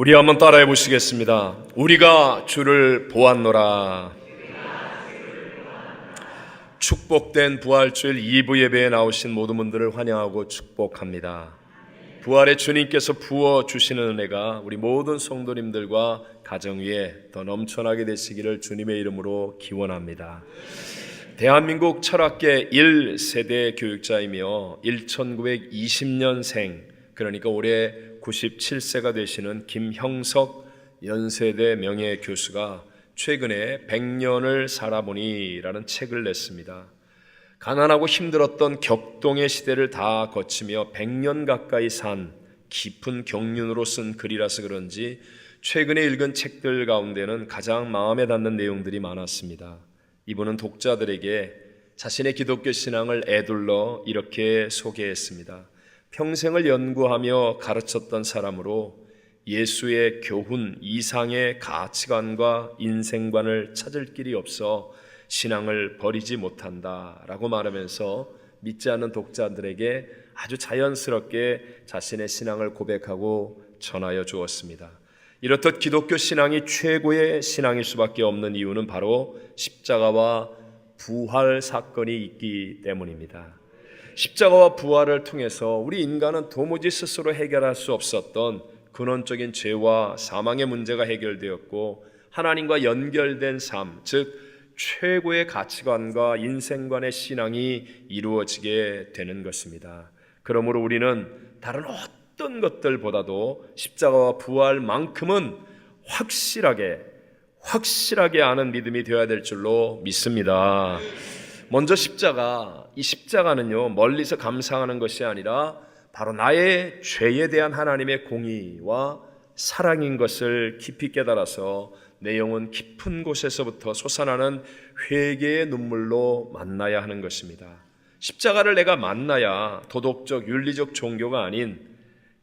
우리 한번 따라해 보시겠습니다. 우리가 주를 보았노라. 축복된 부활주일 2부 예배에 나오신 모든 분들을 환영하고 축복합니다. 부활의 주님께서 부어주시는 은혜가 우리 모든 성도님들과 가정 위에 더 넘쳐나게 되시기를 주님의 이름으로 기원합니다. 대한민국 철학계 1세대 교육자이며 1920년생, 그러니까 올해 97세가 되시는 김형석 연세대 명예교수가 최근에 100년을 살아보니 라는 책을 냈습니다. 가난하고 힘들었던 격동의 시대를 다 거치며 100년 가까이 산 깊은 경륜으로 쓴 글이라서 그런지 최근에 읽은 책들 가운데는 가장 마음에 닿는 내용들이 많았습니다. 이분은 독자들에게 자신의 기독교 신앙을 에둘러 이렇게 소개했습니다. 평생을 연구하며 가르쳤던 사람으로 예수의 교훈 이상의 가치관과 인생관을 찾을 길이 없어 신앙을 버리지 못한다라고 말하면서 믿지 않는 독자들에게 아주 자연스럽게 자신의 신앙을 고백하고 전하여 주었습니다. 이렇듯 기독교 신앙이 최고의 신앙일 수밖에 없는 이유는 바로 십자가와 부활 사건이 있기 때문입니다. 십자가와 부활을 통해서 우리 인간은 도무지 스스로 해결할 수 없었던 근원적인 죄와 사망의 문제가 해결되었고 하나님과 연결된 삶, 즉 최고의 가치관과 인생관의 신앙이 이루어지게 되는 것입니다. 그러므로 우리는 다른 어떤 것들보다도 십자가와 부활만큼은 확실하게 아는 믿음이 되어야 될 줄로 믿습니다. 먼저 이 십자가는요, 멀리서 감상하는 것이 아니라 바로 나의 죄에 대한 하나님의 공의와 사랑인 것을 깊이 깨달아서 내 영혼 깊은 곳에서부터 솟아나는 회개의 눈물로 만나야 하는 것입니다. 십자가를 내가 만나야 도덕적 윤리적 종교가 아닌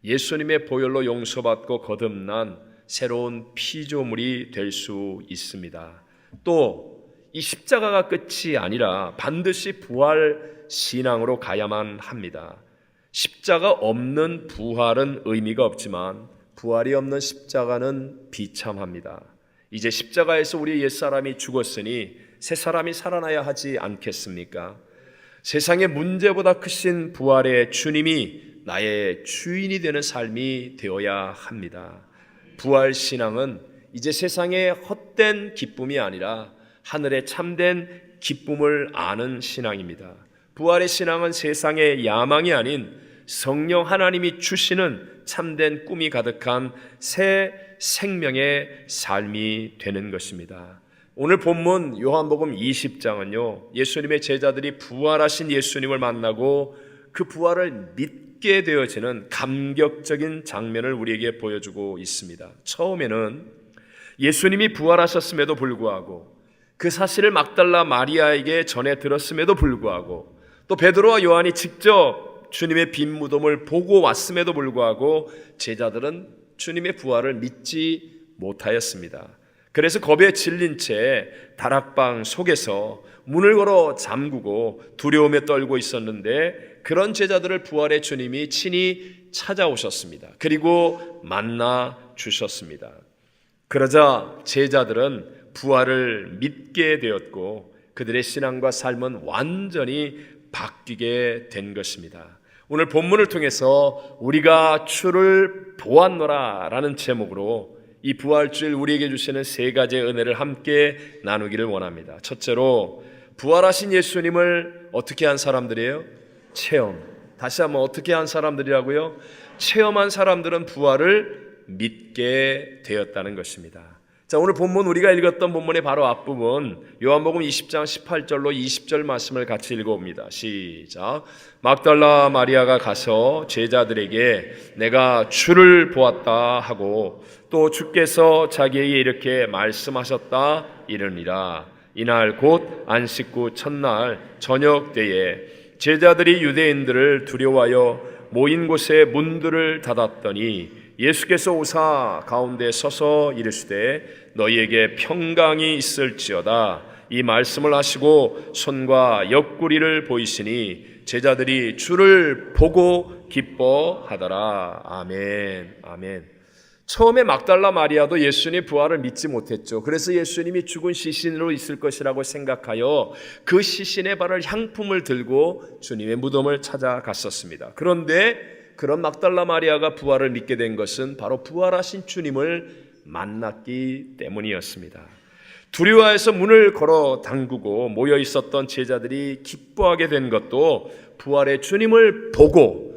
예수님의 보혈로 용서받고 거듭난 새로운 피조물이 될 수 있습니다. 또 이 십자가가 끝이 아니라 반드시 부활 신앙으로 가야만 합니다. 십자가 없는 부활은 의미가 없지만 부활이 없는 십자가는 비참합니다. 이제 십자가에서 우리 옛사람이 죽었으니 새 사람이 살아나야 하지 않겠습니까? 세상의 문제보다 크신 부활의 주님이 나의 주인이 되는 삶이 되어야 합니다. 부활 신앙은 이제 세상의 헛된 기쁨이 아니라 하늘의 참된 기쁨을 아는 신앙입니다. 부활의 신앙은 세상의 야망이 아닌 성령 하나님이 주시는 참된 꿈이 가득한 새 생명의 삶이 되는 것입니다. 오늘 본문 요한복음 20장은요, 예수님의 제자들이 부활하신 예수님을 만나고 그 부활을 믿게 되어지는 감격적인 장면을 우리에게 보여주고 있습니다. 처음에는 예수님이 부활하셨음에도 불구하고 그 사실을 막달라 마리아에게 전해 들었음에도 불구하고 또 베드로와 요한이 직접 주님의 빈 무덤을 보고 왔음에도 불구하고 제자들은 주님의 부활을 믿지 못하였습니다. 그래서 겁에 질린 채 다락방 속에서 문을 걸어 잠그고 두려움에 떨고 있었는데 그런 제자들을 부활의 주님이 친히 찾아오셨습니다. 그리고 만나 주셨습니다. 그러자 제자들은 부활을 믿게 되었고 그들의 신앙과 삶은 완전히 바뀌게 된 것입니다. 오늘 본문을 통해서 우리가 주를 보았노라 라는 제목으로 이 부활주일 우리에게 주시는 세 가지의 은혜를 함께 나누기를 원합니다. 첫째로 부활하신 예수님을 어떻게 한 사람들이에요? 체험. 다시 한번 어떻게 한 사람들이라고요? 체험한 사람들은 부활을 믿게 되었다는 것입니다. 자, 오늘 본문 우리가 읽었던 본문의 바로 앞부분 요한복음 20장 18절로 20절 말씀을 같이 읽어봅니다. 시작. 막달라 마리아가 가서 제자들에게 내가 주를 보았다 하고 또 주께서 자기에게 이렇게 말씀하셨다 이르니라. 이날 곧 안식구 첫날 저녁 때에 제자들이 유대인들을 두려워하여 모인 곳에 문들을 닫았더니 예수께서 오사 가운데 서서 이르시되 너희에게 평강이 있을지어다 이 말씀을 하시고 손과 옆구리를 보이시니 제자들이 주를 보고 기뻐하더라. 아멘. 아멘. 처음에 막달라 마리아도 예수님의 부활을 믿지 못했죠. 그래서 예수님이 죽은 시신으로 있을 것이라고 생각하여 그 시신에 바를 향품을 들고 주님의 무덤을 찾아갔었습니다. 그런데 그런 막달라 마리아가 부활을 믿게 된 것은 바로 부활하신 주님을 만났기 때문이었습니다. 두려워해서 문을 걸어 담그고 모여 있었던 제자들이 기뻐하게 된 것도 부활의 주님을 보고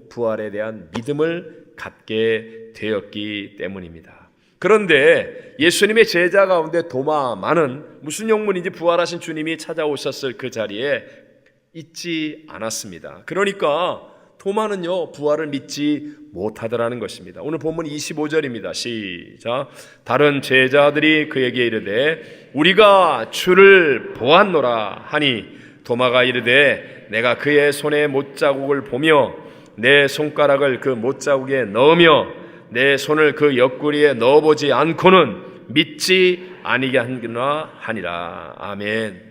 부활에 대한 믿음을 갖게 되었기 때문입니다. 그런데 예수님의 제자 가운데 도마만은 무슨 영문인지 부활하신 주님이 찾아오셨을 그 자리에 있지 않았습니다. 그러니까 도마는요 부활을 믿지 못하더라는 것입니다. 오늘 본문 25절입니다. 시작. 다른 제자들이 그에게 이르되 우리가 주를 보았노라 하니 도마가 이르되 내가 그의 손에 못자국을 보며 내 손가락을 그 못자국에 넣으며 내 손을 그 옆구리에 넣어보지 않고는 믿지 아니게 하니라. 아멘.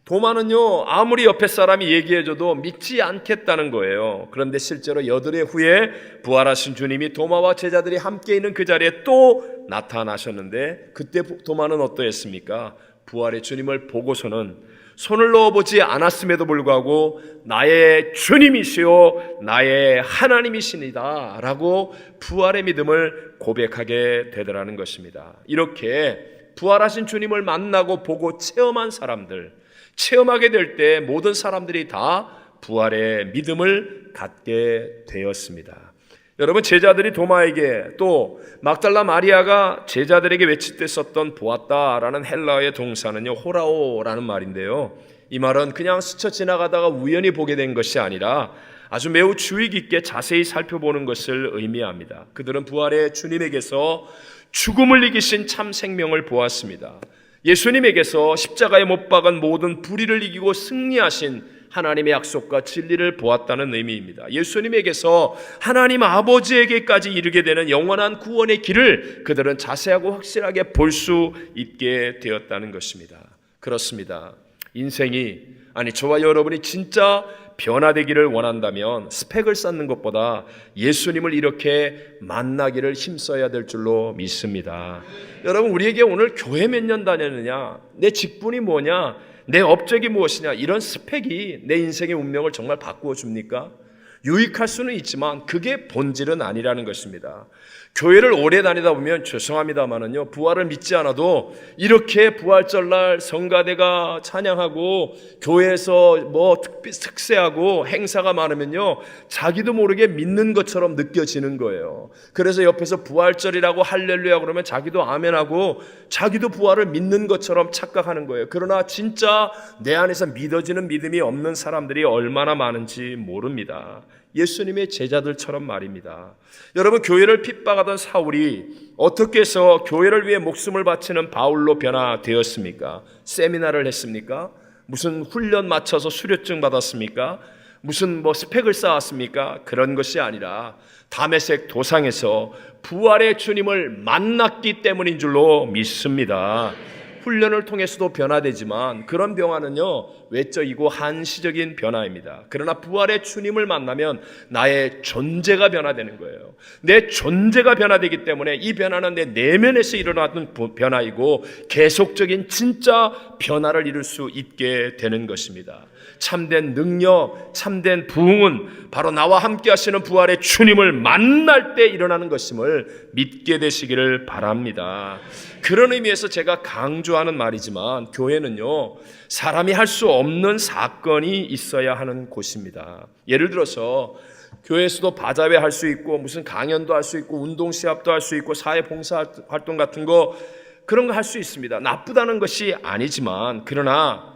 도마는요 아무리 옆에 사람이 얘기해줘도 믿지 않겠다는 거예요. 그런데 실제로 여드레 후에 부활하신 주님이 도마와 제자들이 함께 있는 그 자리에 또 나타나셨는데 그때 도마는 어떠했습니까? 부활의 주님을 보고서는 손을 넣어보지 않았음에도 불구하고 나의 주님이시요 나의 하나님이시니다 라고 부활의 믿음을 고백하게 되더라는 것입니다. 이렇게 부활하신 주님을 만나고 보고 체험한 사람들, 체험하게 될 때 모든 사람들이 다 부활의 믿음을 갖게 되었습니다. 여러분, 제자들이 도마에게 또 막달라 마리아가 제자들에게 외칠 때 썼던 보았다라는 헬라어의 동사는요 호라오라는 말인데요, 이 말은 그냥 스쳐 지나가다가 우연히 보게 된 것이 아니라 아주 매우 주의 깊게 자세히 살펴보는 것을 의미합니다. 그들은 부활의 주님에게서 죽음을 이기신 참 생명을 보았습니다. 예수님에게서 십자가에 못 박은 모든 불의를 이기고 승리하신 하나님의 약속과 진리를 보았다는 의미입니다. 예수님에게서 하나님 아버지에게까지 이르게 되는 영원한 구원의 길을 그들은 자세하고 확실하게 볼 수 있게 되었다는 것입니다. 그렇습니다. 인생이, 아니 저와 여러분이 진짜 변화되기를 원한다면 스펙을 쌓는 것보다 예수님을 이렇게 만나기를 힘써야 될 줄로 믿습니다. 여러분, 우리에게 오늘 교회 몇 년 다녔느냐, 내 직분이 뭐냐, 내 업적이 무엇이냐, 이런 스펙이 내 인생의 운명을 정말 바꾸어 줍니까? 유익할 수는 있지만 그게 본질은 아니라는 것입니다. 교회를 오래 다니다 보면 죄송합니다마는요, 부활을 믿지 않아도 이렇게 부활절날 성가대가 찬양하고 교회에서 뭐 특세하고 행사가 많으면요 자기도 모르게 믿는 것처럼 느껴지는 거예요. 그래서 옆에서 부활절이라고 할렐루야 그러면 자기도 아멘하고 자기도 부활을 믿는 것처럼 착각하는 거예요. 그러나 진짜 내 안에서 믿어지는 믿음이 없는 사람들이 얼마나 많은지 모릅니다. 예수님의 제자들처럼 말입니다. 여러분, 교회를 핍박하던 사울이 어떻게 해서 교회를 위해 목숨을 바치는 바울로 변화되었습니까? 세미나를 했습니까? 무슨 훈련 마쳐서 수료증 받았습니까? 무슨 스펙을 쌓았습니까? 그런 것이 아니라 다메섹 도상에서 부활의 주님을 만났기 때문인 줄로 믿습니다. 훈련을 통해서도 변화되지만 그런 변화는요 외적이고 한시적인 변화입니다. 그러나 부활의 주님을 만나면 나의 존재가 변화되는 거예요. 내 존재가 변화되기 때문에 이 변화는 내 내면에서 일어나는 변화이고 계속적인 진짜 변화를 이룰 수 있게 되는 것입니다. 참된 능력, 참된 부흥은 바로 나와 함께 하시는 부활의 주님을 만날 때 일어나는 것임을 믿게 되시기를 바랍니다. 그런 의미에서 제가 강조하는 말이지만 교회는요 사람이 할 수 없는 사건이 있어야 하는 곳입니다. 예를 들어서 교회에서도 바자회 할 수 있고 무슨 강연도 할 수 있고 운동 시합도 할 수 있고 사회 봉사 활동 같은 거 그런 거 할 수 있습니다. 나쁘다는 것이 아니지만 그러나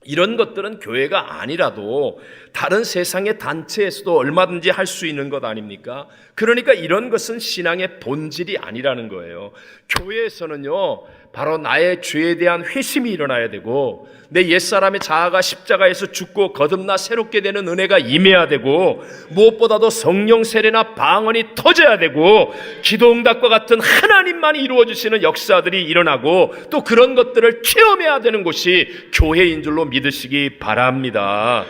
이런 것들은 교회가 아니라도 다른 세상의 단체에서도 얼마든지 할 수 있는 것 아닙니까? 그러니까 이런 것은 신앙의 본질이 아니라는 거예요. 교회에서는요 바로 나의 죄에 대한 회심이 일어나야 되고 내 옛사람의 자아가 십자가에서 죽고 거듭나 새롭게 되는 은혜가 임해야 되고 무엇보다도 성령 세례나 방언이 터져야 되고 기도응답과 같은 하나님만이 이루어주시는 역사들이 일어나고 또 그런 것들을 체험해야 되는 곳이 교회인 줄로 믿으시기 바랍니다.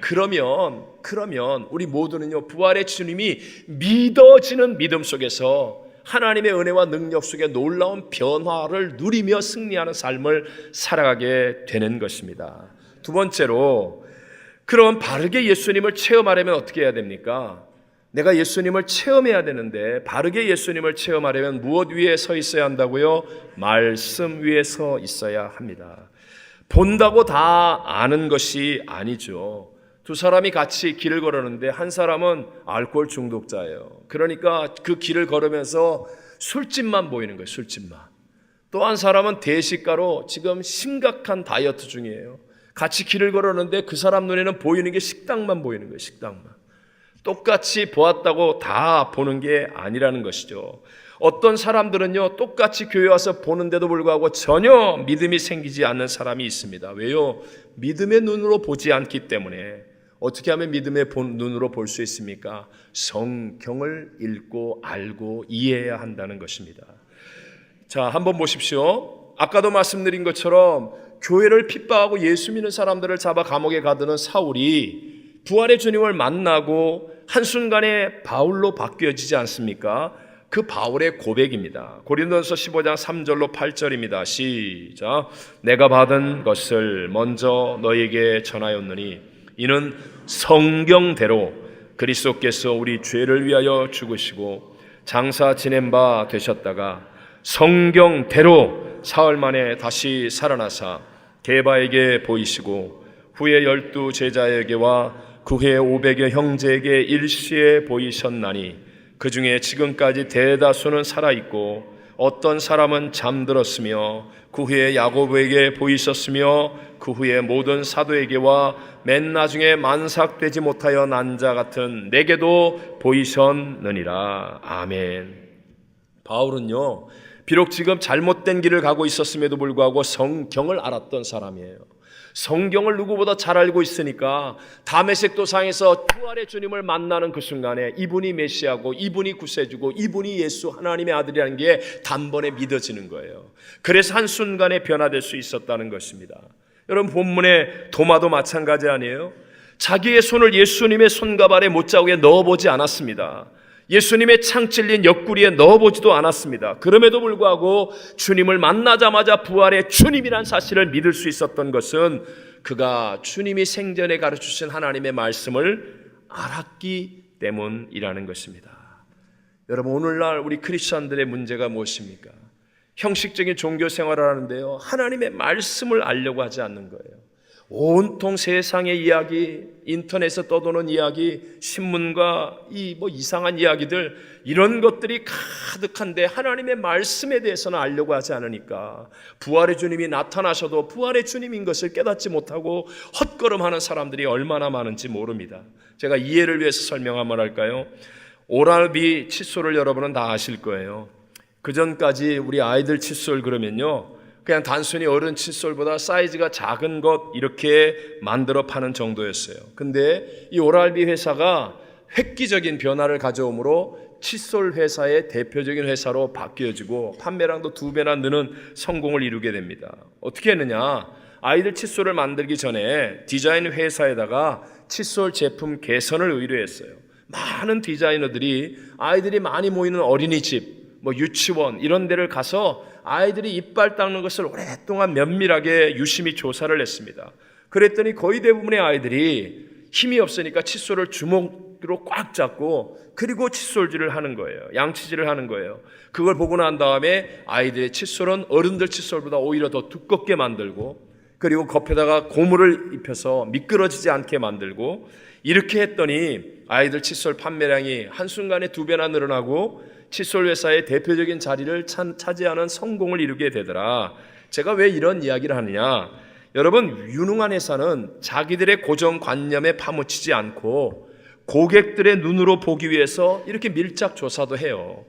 그러면 우리 모두는요, 부활의 주님이 믿어지는 믿음 속에서 하나님의 은혜와 능력 속에 놀라운 변화를 누리며 승리하는 삶을 살아가게 되는 것입니다. 두 번째로, 그럼 바르게 예수님을 체험하려면 어떻게 해야 됩니까? 내가 예수님을 체험해야 되는데 바르게 예수님을 체험하려면 무엇 위에 서 있어야 한다고요? 말씀 위에 서 있어야 합니다. 본다고 다 아는 것이 아니죠. 두 사람이 같이 길을 걸었는데 한 사람은 알코올 중독자예요. 그러니까 그 길을 걸으면서 술집만 보이는 거예요. 술집만. 또 한 사람은 대식가로 지금 심각한 다이어트 중이에요. 같이 길을 걸었는데 그 사람 눈에는 보이는 게 식당만 보이는 거예요. 식당만. 똑같이 보았다고 다 보는 게 아니라는 것이죠. 어떤 사람들은요, 똑같이 교회 와서 보는데도 불구하고 전혀 믿음이 생기지 않는 사람이 있습니다. 왜요? 믿음의 눈으로 보지 않기 때문에. 어떻게 하면 믿음의 눈으로 볼 수 있습니까? 성경을 읽고 알고 이해해야 한다는 것입니다. 자, 한번 보십시오. 아까도 말씀드린 것처럼 교회를 핍박하고 예수 믿는 사람들을 잡아 감옥에 가두는 사울이 부활의 주님을 만나고 한순간에 바울로 바뀌어지지 않습니까? 그 바울의 고백입니다. 고린도전서 15장 3절로 8절입니다. 시작. 내가 받은 것을 먼저 너에게 전하였느니 이는 성경대로 그리스도께서 우리 죄를 위하여 죽으시고 장사 지낸 바 되셨다가 성경대로 사흘 만에 다시 살아나사 게바에게 보이시고 후에 12 제자에게와 그 후에 500여 형제에게 일시에 보이셨나니 그 중에 지금까지 대다수는 살아있고 어떤 사람은 잠들었으며 그 후에 야고보에게 보이셨으며 그 후에 모든 사도에게와 맨 나중에 만삭되지 못하여 난 자 같은 내게도 보이셨느니라. 아멘. 바울은요, 비록 지금 잘못된 길을 가고 있었음에도 불구하고 성경을 알았던 사람이에요. 성경을 누구보다 잘 알고 있으니까 다메섹 도상에서 부활의 주님을 만나는 그 순간에 이분이 메시아고 이분이 구세주고 이분이 예수 하나님의 아들이라는 게 단번에 믿어지는 거예요. 그래서 한순간에 변화될 수 있었다는 것입니다. 여러분, 본문의 도마도 마찬가지 아니에요? 자기의 손을 예수님의 손가발에 못자국에 넣어보지 않았습니다. 예수님의 창 찔린 옆구리에 넣어보지도 않았습니다. 그럼에도 불구하고 주님을 만나자마자 부활의 주님이란 사실을 믿을 수 있었던 것은 그가 주님이 생전에 가르치신 하나님의 말씀을 알았기 때문이라는 것입니다. 여러분, 오늘날 우리 크리스천들의 문제가 무엇입니까? 형식적인 종교 생활을 하는데요, 하나님의 말씀을 알려고 하지 않는 거예요. 온통 세상의 이야기, 인터넷에 떠도는 이야기, 신문과 이상한 이야기들, 이런 것들이 가득한데 하나님의 말씀에 대해서는 알려고 하지 않으니까 부활의 주님이 나타나셔도 부활의 주님인 것을 깨닫지 못하고 헛걸음하는 사람들이 얼마나 많은지 모릅니다. 제가 이해를 위해서 설명 한번 할까요? 오랄비 칫솔을 여러분은 다 아실 거예요. 그전까지 우리 아이들 칫솔 그러면요, 그냥 단순히 어른 칫솔보다 사이즈가 작은 것 이렇게 만들어 파는 정도였어요. 근데 이 오랄비 회사가 획기적인 변화를 가져오므로 칫솔 회사의 대표적인 회사로 바뀌어지고 판매량도 2배나 느는 성공을 이루게 됩니다. 어떻게 했느냐? 아이들 칫솔을 만들기 전에 디자인 회사에다가 칫솔 제품 개선을 의뢰했어요. 많은 디자이너들이 아이들이 많이 모이는 어린이집, 유치원 이런 데를 가서 아이들이 이빨 닦는 것을 오랫동안 면밀하게 유심히 조사를 했습니다. 그랬더니 거의 대부분의 아이들이 힘이 없으니까 칫솔을 주먹으로 꽉 잡고 그리고 칫솔질을 하는 거예요. 양치질을 하는 거예요. 그걸 보고 난 다음에 아이들의 칫솔은 어른들 칫솔보다 오히려 더 두껍게 만들고 그리고 겉에다가 고무를 입혀서 미끄러지지 않게 만들고 이렇게 했더니 아이들 칫솔 판매량이 한순간에 2배나 늘어나고 칫솔 회사의 대표적인 자리를 차지하는 성공을 이루게 되더라. 제가 왜 이런 이야기를 하느냐? 여러분, 유능한 회사는 자기들의 고정관념에 파묻히지 않고 고객들의 눈으로 보기 위해서 이렇게 밀착 조사도 해요.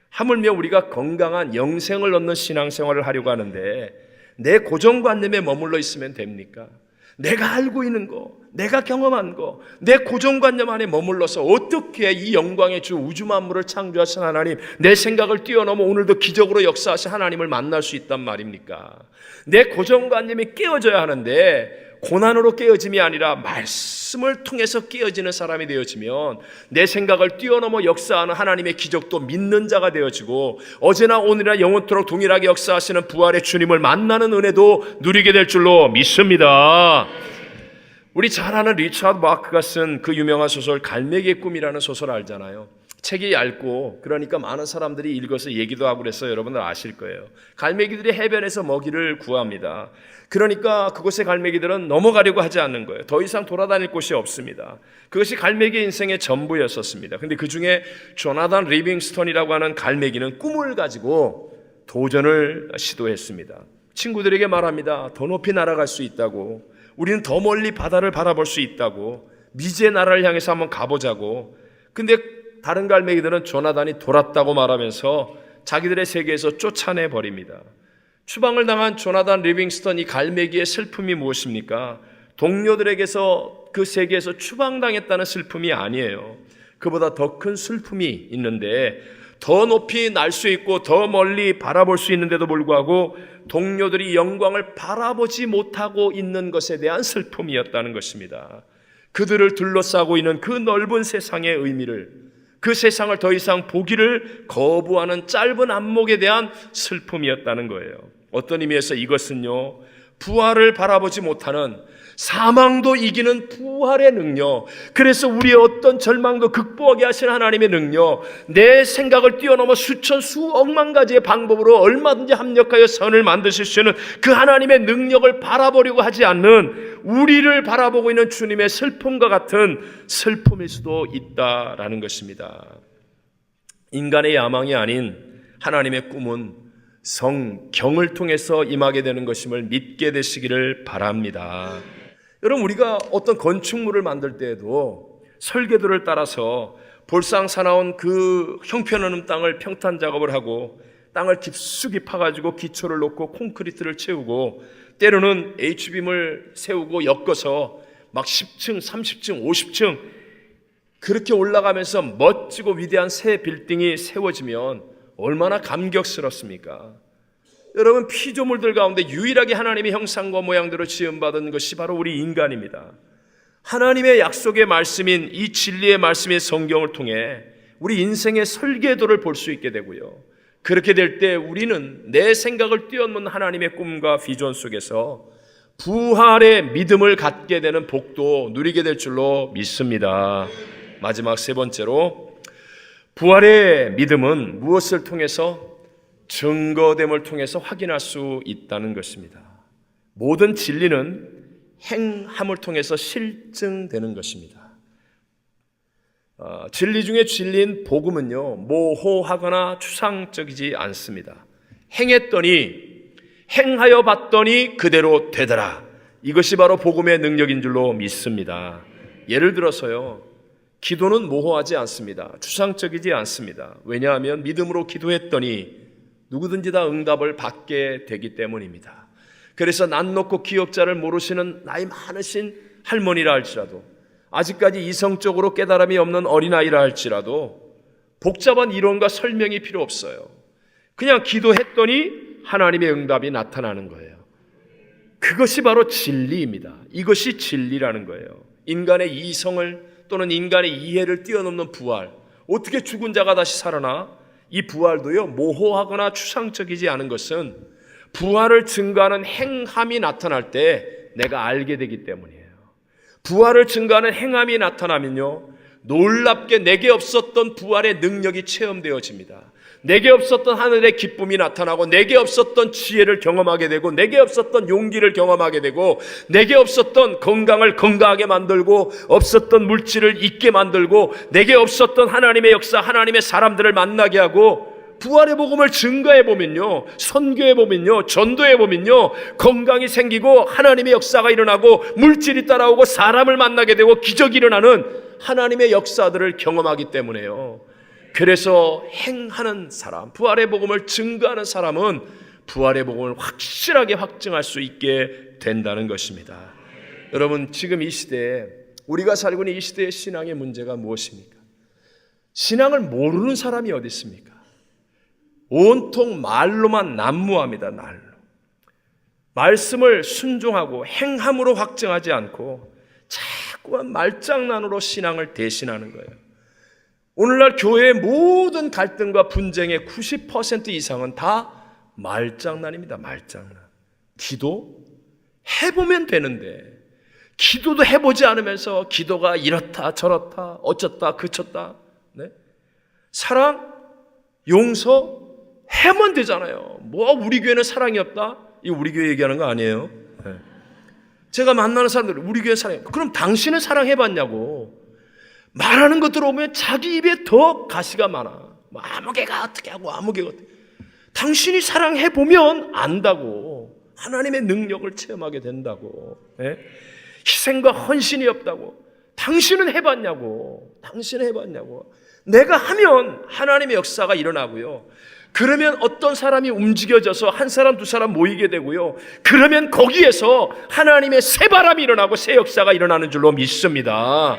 하물며 우리가 건강한 영생을 얻는 신앙생활을 하려고 하는데 내 고정관념에 머물러 있으면 됩니까? 내가 알고 있는 거, 내가 경험한 거, 내 고정관념 안에 머물러서 어떻게 이 영광의 주 우주 만물을 창조하신 하나님, 내 생각을 뛰어넘어 오늘도 기적으로 역사하신 하나님을 만날 수 있단 말입니까? 내 고정관념이 깨어져야 하는데 고난으로 깨어짐이 아니라 말씀을 통해서 깨어지는 사람이 되어지면 내 생각을 뛰어넘어 역사하는 하나님의 기적도 믿는 자가 되어지고 어제나 오늘이나 영원토록 동일하게 역사하시는 부활의 주님을 만나는 은혜도 누리게 될 줄로 믿습니다. 우리 잘 아는 리차드 마크가 쓴 그 유명한 소설 갈매기의 꿈이라는 소설 알잖아요. 책이 얇고 그러니까 많은 사람들이 읽어서 얘기도 하고 그래서 여러분들 아실 거예요. 갈매기들이 해변에서 먹이를 구합니다. 그러니까 그곳의 갈매기들은 넘어가려고 하지 않는 거예요. 더 이상 돌아다닐 곳이 없습니다. 그것이 갈매기 인생의 전부였었습니다. 근데 그 중에 조나단 리빙스턴이라고 하는 갈매기는 꿈을 가지고 도전을 시도했습니다. 친구들에게 말합니다. 더 높이 날아갈 수 있다고, 우리는 더 멀리 바다를 바라볼 수 있다고, 미지의 나라를 향해서 한번 가보자고. 근데 다른 갈매기들은 조나단이 돌았다고 말하면서 자기들의 세계에서 쫓아내 버립니다. 추방을 당한 조나단 리빙스턴 이 갈매기의 슬픔이 무엇입니까? 동료들에게서 그 세계에서 추방당했다는 슬픔이 아니에요. 그보다 더 큰 슬픔이 있는데 더 높이 날 수 있고 더 멀리 바라볼 수 있는데도 불구하고 동료들이 영광을 바라보지 못하고 있는 것에 대한 슬픔이었다는 것입니다. 그들을 둘러싸고 있는 그 넓은 세상의 의미를, 그 세상을 더 이상 보기를 거부하는 짧은 안목에 대한 슬픔이었다는 거예요. 어떤 의미에서 이것은요, 부활을 바라보지 못하는, 사망도 이기는 부활의 능력, 그래서 우리의 어떤 절망도 극복하게 하신 하나님의 능력, 내 생각을 뛰어넘어 수천 수억만 가지의 방법으로 얼마든지 합력하여 선을 만드실 수 있는 그 하나님의 능력을 바라보려고 하지 않는 우리를 바라보고 있는 주님의 슬픔과 같은 슬픔일 수도 있다라는 것입니다. 인간의 야망이 아닌 하나님의 꿈은 성경을 통해서 임하게 되는 것임을 믿게 되시기를 바랍니다. 여러분, 우리가 어떤 건축물을 만들 때에도 설계도를 따라서 볼상 사나운 그 형편없는 땅을 평탄 작업을 하고 땅을 깊숙이 파가지고 기초를 놓고 콘크리트를 채우고 때로는 H빔을 세우고 엮어서 막 10층, 30층, 50층 그렇게 올라가면서 멋지고 위대한 새 빌딩이 세워지면 얼마나 감격스럽습니까? 여러분, 피조물들 가운데 유일하게 하나님의 형상과 모양대로 지음받은 것이 바로 우리 인간입니다. 하나님의 약속의 말씀인 이 진리의 말씀인 성경을 통해 우리 인생의 설계도를 볼 수 있게 되고요. 그렇게 될 때 우리는 내 생각을 뛰어넘는 하나님의 꿈과 비전 속에서 부활의 믿음을 갖게 되는 복도 누리게 될 줄로 믿습니다. 마지막 세 번째로, 부활의 믿음은 무엇을 통해서? 증거됨을 통해서 확인할 수 있다는 것입니다. 모든 진리는 행함을 통해서 실증되는 것입니다. 진리 중에 진리인 복음은요, 모호하거나 추상적이지 않습니다. 행했더니, 행하여 봤더니 그대로 되더라. 이것이 바로 복음의 능력인 줄로 믿습니다. 예를 들어서요, 기도는 모호하지 않습니다. 추상적이지 않습니다. 왜냐하면 믿음으로 기도했더니 누구든지 다 응답을 받게 되기 때문입니다. 그래서 난 놓고 기억자를 모르시는 나이 많으신 할머니라 할지라도, 아직까지 이성적으로 깨달음이 없는 어린아이라 할지라도 복잡한 이론과 설명이 필요 없어요. 그냥 기도했더니 하나님의 응답이 나타나는 거예요. 그것이 바로 진리입니다. 이것이 진리라는 거예요. 인간의 이성을 또는 인간의 이해를 뛰어넘는 부활, 어떻게 죽은 자가 다시 살아나? 이 부활도요, 모호하거나 추상적이지 않은 것은 부활을 증거하는 행함이 나타날 때 내가 알게 되기 때문이에요. 부활을 증거하는 행함이 나타나면요, 놀랍게 내게 없었던 부활의 능력이 체험되어집니다. 내게 없었던 하늘의 기쁨이 나타나고, 내게 없었던 지혜를 경험하게 되고, 내게 없었던 용기를 경험하게 되고, 내게 없었던 건강을 건강하게 만들고, 없었던 물질을 있게 만들고, 내게 없었던 하나님의 역사, 하나님의 사람들을 만나게 하고, 부활의 복음을 증거해 보면요, 선교해 보면요, 전도해 보면요, 건강이 생기고 하나님의 역사가 일어나고 물질이 따라오고 사람을 만나게 되고 기적이 일어나는 하나님의 역사들을 경험하기 때문에요. 그래서 행하는 사람, 부활의 복음을 증거하는 사람은 부활의 복음을 확실하게 확증할 수 있게 된다는 것입니다. 여러분, 지금 이 시대에, 우리가 살고 있는 이 시대의 신앙의 문제가 무엇입니까? 신앙을 모르는 사람이 어디 있습니까? 온통 말로만 난무합니다. 말로. 말씀을 순종하고 행함으로 확증하지 않고 자꾸만 말장난으로 신앙을 대신하는 거예요. 오늘날 교회의 모든 갈등과 분쟁의 90% 이상은 다 말장난입니다. 말장난. 기도 해보면 되는데 기도도 해보지 않으면서 기도가 이렇다 저렇다 어쩌다 그쳤다. 네? 사랑, 용서 해면 되잖아요. 뭐 우리 교회는 사랑이 없다? 이거 우리 교회 얘기하는 거 아니에요? 네. 제가 만나는 사람들 우리 교회 사랑해. 그럼 당신은 사랑해봤냐고. 말하는 것 들어보면 자기 입에 더 가시가 많아. 뭐 아무개가 어떻게 하고 아무개가 어떻게. 당신이 사랑해보면 안다고. 하나님의 능력을 체험하게 된다고. 네? 희생과 헌신이 없다고. 당신은 해봤냐고. 당신은 해봤냐고. 내가 하면 하나님의 역사가 일어나고요. 그러면 어떤 사람이 움직여져서 한 사람 두 사람 모이게 되고요. 그러면 거기에서 하나님의 새 바람이 일어나고 새 역사가 일어나는 줄로 믿습니다.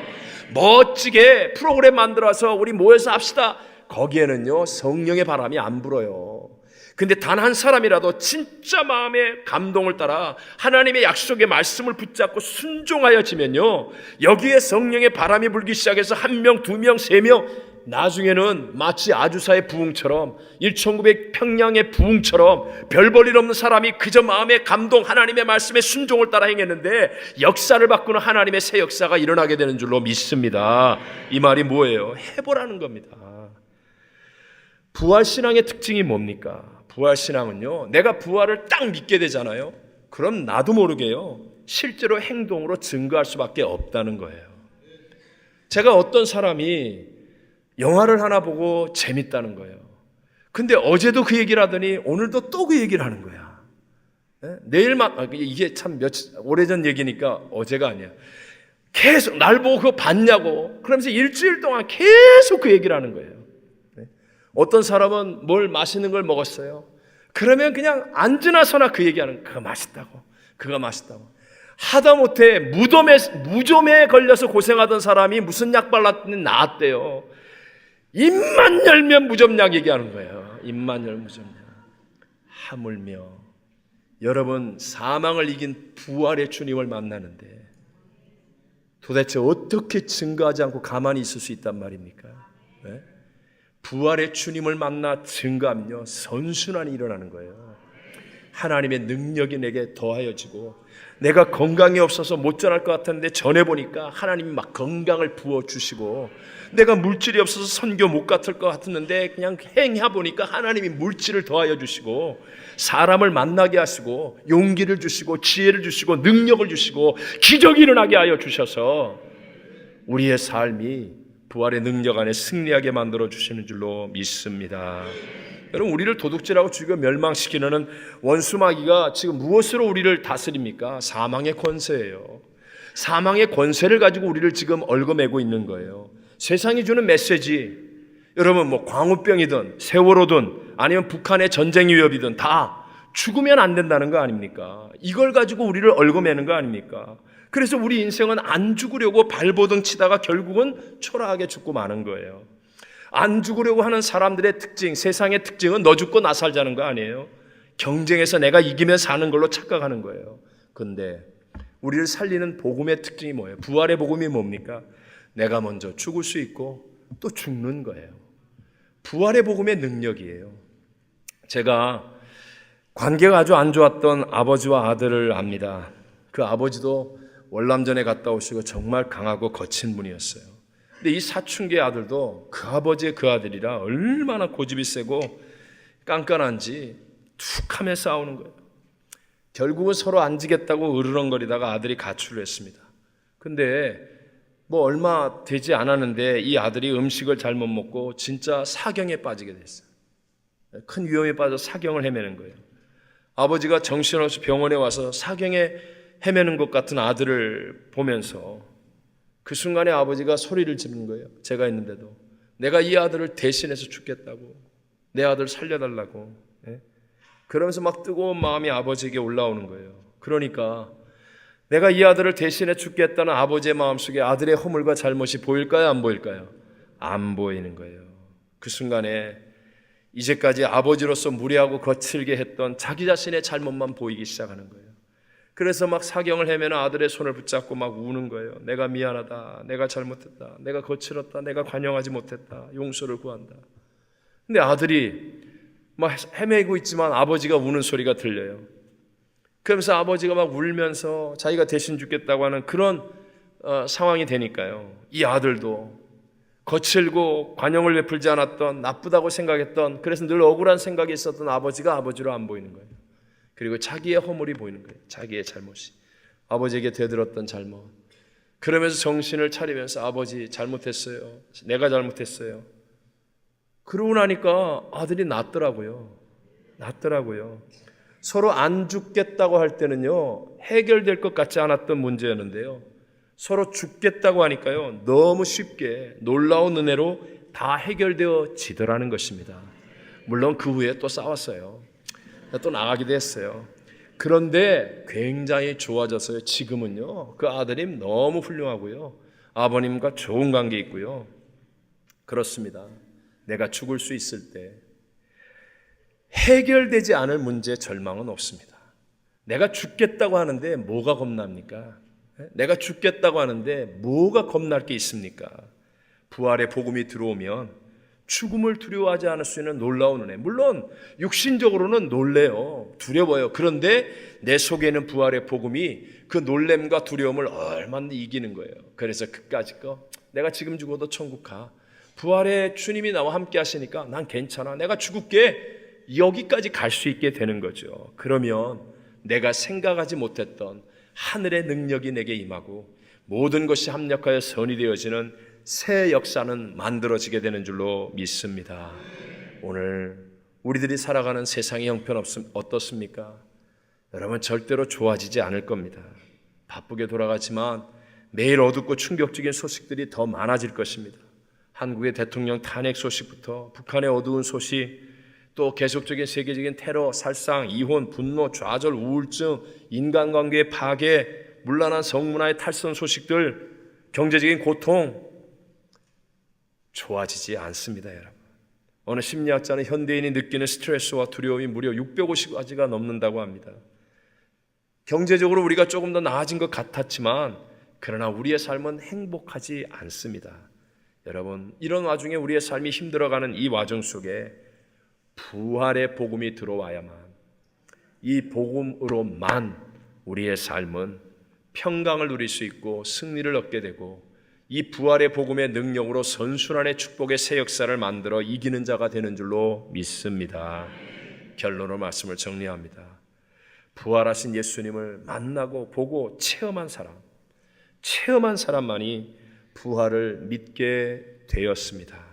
멋지게 프로그램 만들어서 우리 모여서 합시다. 거기에는요 성령의 바람이 안 불어요. 근데 단 한 사람이라도 진짜 마음의 감동을 따라 하나님의 약속의 말씀을 붙잡고 순종하여지면요, 여기에 성령의 바람이 불기 시작해서 1명, 2명, 3명, 나중에는 마치 아주사의 부흥처럼 1900 평양의 부흥처럼 별 볼 일 없는 사람이 그저 마음의 감동, 하나님의 말씀에 순종을 따라 행했는데 역사를 바꾸는 하나님의 새 역사가 일어나게 되는 줄로 믿습니다. 이 말이 뭐예요? 해보라는 겁니다. 부활신앙의 특징이 뭡니까? 부활신앙은요, 내가 부활을 딱 믿게 되잖아요. 그럼 나도 모르게요, 실제로 행동으로 증거할 수밖에 없다는 거예요. 제가 어떤 사람이 영화를 하나 보고 재밌다는 거예요. 근데 어제도 그 얘기를 하더니 오늘도 또 그 얘기를 하는 거야. 내일만, 이게 참 오래전 얘기니까 어제가 아니야. 계속 날 보고 그거 봤냐고. 그러면서 일주일 동안 계속 그 얘기를 하는 거예요. 어떤 사람은 뭘 맛있는 걸 먹었어요. 그러면 그냥 앉으나 서나 그 얘기하는, 그거 맛있다고, 그거 맛있다고. 하다못해 무좀에 걸려서 고생하던 사람이 무슨 약 발랐더니 나았대요. 입만 열면 무좀약 얘기하는 거예요. 입만 열면 무좀약. 하물며 여러분, 사망을 이긴 부활의 주님을 만나는데 도대체 어떻게 증거하지 않고 가만히 있을 수 있단 말입니까? 네? 부활의 주님을 만나 증거하면요, 선순환이 일어나는 거예요. 하나님의 능력이 내게 더하여지고, 내가 건강이 없어서 못 전할 것 같았는데 전해보니까 하나님이 막 건강을 부어주시고, 내가 물질이 없어서 선교 못 갔을 것 같았는데 그냥 행해보니까 하나님이 물질을 더하여 주시고, 사람을 만나게 하시고, 용기를 주시고, 지혜를 주시고, 능력을 주시고, 기적이 일어나게 하여 주셔서 우리의 삶이 부활의 능력 안에 승리하게 만들어 주시는 줄로 믿습니다. 여러분, 우리를 도둑질하고 죽여 멸망시키는 원수 마귀가 지금 무엇으로 우리를 다스립니까? 사망의 권세예요. 사망의 권세를 가지고 우리를 지금 얽어매고 있는 거예요. 세상이 주는 메시지, 여러분 뭐 광우병이든 세월호든 아니면 북한의 전쟁 위협이든 다 죽으면 안 된다는 거 아닙니까? 이걸 가지고 우리를 얽어매는 거 아닙니까? 그래서 우리 인생은 안 죽으려고 발버둥 치다가 결국은 초라하게 죽고 마는 거예요. 안 죽으려고 하는 사람들의 특징, 세상의 특징은 너 죽고 나 살자는 거 아니에요. 경쟁에서 내가 이기면 사는 걸로 착각하는 거예요. 근데 우리를 살리는 복음의 특징이 뭐예요? 부활의 복음이 뭡니까? 내가 먼저 죽을 수 있고 또 죽는 거예요. 부활의 복음의 능력이에요. 제가 관계가 아주 안 좋았던 아버지와 아들을 압니다. 그 아버지도 월남전에 갔다 오시고 정말 강하고 거친 분이었어요. 근데 이 사춘기 아들도 그 아버지의 그 아들이라 얼마나 고집이 세고 깐깐한지 툭하며 싸우는 거예요. 결국은 서로 안 지겠다고 으르렁거리다가 아들이 가출을 했습니다. 근데 뭐 얼마 되지 않았는데 이 아들이 음식을 잘못 먹고 진짜 사경에 빠지게 됐어요. 큰 위험에 빠져 사경을 헤매는 거예요. 아버지가 정신없이 병원에 와서 사경에 헤매는 것 같은 아들을 보면서 그 순간에 아버지가 소리를 지른 거예요. 제가 있는데도. 내가 이 아들을 대신해서 죽겠다고, 내 아들 살려달라고. 그러면서 막 뜨거운 마음이 아버지에게 올라오는 거예요. 그러니까 내가 이 아들을 대신해 죽겠다는 아버지의 마음속에 아들의 허물과 잘못이 보일까요? 안 보일까요? 안 보이는 거예요. 그 순간에 이제까지 아버지로서 무례하고 거칠게 했던 자기 자신의 잘못만 보이기 시작하는 거예요. 그래서 막 사경을 헤매는 아들의 손을 붙잡고 막 우는 거예요. 내가 미안하다, 내가 잘못했다, 내가 거칠었다, 내가 관용하지 못했다, 용서를 구한다. 근데 아들이 막 헤매고 있지만 아버지가 우는 소리가 들려요. 그러면서 아버지가 막 울면서 자기가 대신 죽겠다고 하는 그런 상황이 되니까요, 이 아들도 거칠고 관용을 베풀지 않았던, 나쁘다고 생각했던, 그래서 늘 억울한 생각이 있었던 아버지가 아버지로 안 보이는 거예요. 그리고 자기의 허물이 보이는 거예요. 자기의 잘못이, 아버지에게 되들었던 잘못. 그러면서 정신을 차리면서 아버지 잘못했어요, 내가 잘못했어요. 그러고 나니까 아들이 낫더라고요. 서로 안 죽겠다고 할 때는요, 해결될 것 같지 않았던 문제였는데요, 서로 죽겠다고 하니까요, 너무 쉽게 놀라운 은혜로 다 해결되어지더라는 것입니다. 물론 그 후에 또 싸웠어요. 또 나가기도 했어요. 그런데 굉장히 좋아졌어요. 지금은요, 그 아들님 너무 훌륭하고요, 아버님과 좋은 관계 있고요. 그렇습니다. 내가 죽을 수 있을 때 해결되지 않을 문제, 절망은 없습니다. 내가 죽겠다고 하는데 뭐가 겁납니까? 내가 죽겠다고 하는데 뭐가 겁날 게 있습니까? 부활의 복음이 들어오면 죽음을 두려워하지 않을 수 있는 놀라운 은혜. 물론 육신적으로는 놀래요, 두려워요. 그런데 내 속에는 부활의 복음이 그 놀램과 두려움을 얼마나 이기는 거예요. 그래서 그까짓 거, 내가 지금 죽어도 천국 가, 부활의 주님이 나와 함께 하시니까 난 괜찮아, 내가 죽을게, 여기까지 갈 수 있게 되는 거죠. 그러면 내가 생각하지 못했던 하늘의 능력이 내게 임하고 모든 것이 합력하여 선이 되어지는 새 역사는 만들어지게 되는 줄로 믿습니다. 오늘 우리들이 살아가는 세상의 형편 어떻습니까? 여러분, 절대로 좋아지지 않을 겁니다. 바쁘게 돌아가지만 매일 어둡고 충격적인 소식들이 더 많아질 것입니다. 한국의 대통령 탄핵 소식부터 북한의 어두운 소식, 또 계속적인 세계적인 테러, 살상, 이혼, 분노, 좌절, 우울증, 인간관계의 파괴, 문란한 성문화의 탈선 소식들, 경제적인 고통, 좋아지지 않습니다, 여러분. 어느 심리학자는 현대인이 느끼는 스트레스와 두려움이 무려 650가지가 넘는다고 합니다. 경제적으로 우리가 조금 더 나아진 것 같았지만 그러나 우리의 삶은 행복하지 않습니다. 여러분, 이런 와중에 우리의 삶이 힘들어가는 이 와중 속에 부활의 복음이 들어와야만, 이 복음으로만 우리의 삶은 평강을 누릴 수 있고 승리를 얻게 되고, 이 부활의 복음의 능력으로 선순환의 축복의 새 역사를 만들어 이기는 자가 되는 줄로 믿습니다. 결론으로 말씀을 정리합니다. 부활하신 예수님을 만나고 보고 체험한 사람만이 부활을 믿게 되었습니다.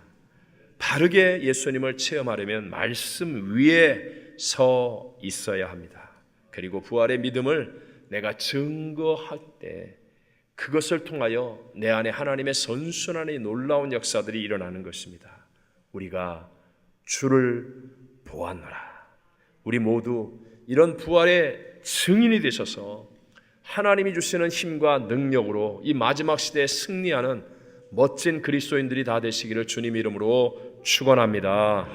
바르게 예수님을 체험하려면 말씀 위에 서 있어야 합니다. 그리고 부활의 믿음을 내가 증거할 때 그것을 통하여 내 안에 하나님의 선순환의 놀라운 역사들이 일어나는 것입니다. 우리가 주를 보았노라. 우리 모두 이런 부활의 증인이 되셔서 하나님이 주시는 힘과 능력으로 이 마지막 시대에 승리하는 멋진 그리스도인들이 다 되시기를 주님 이름으로 축원합니다.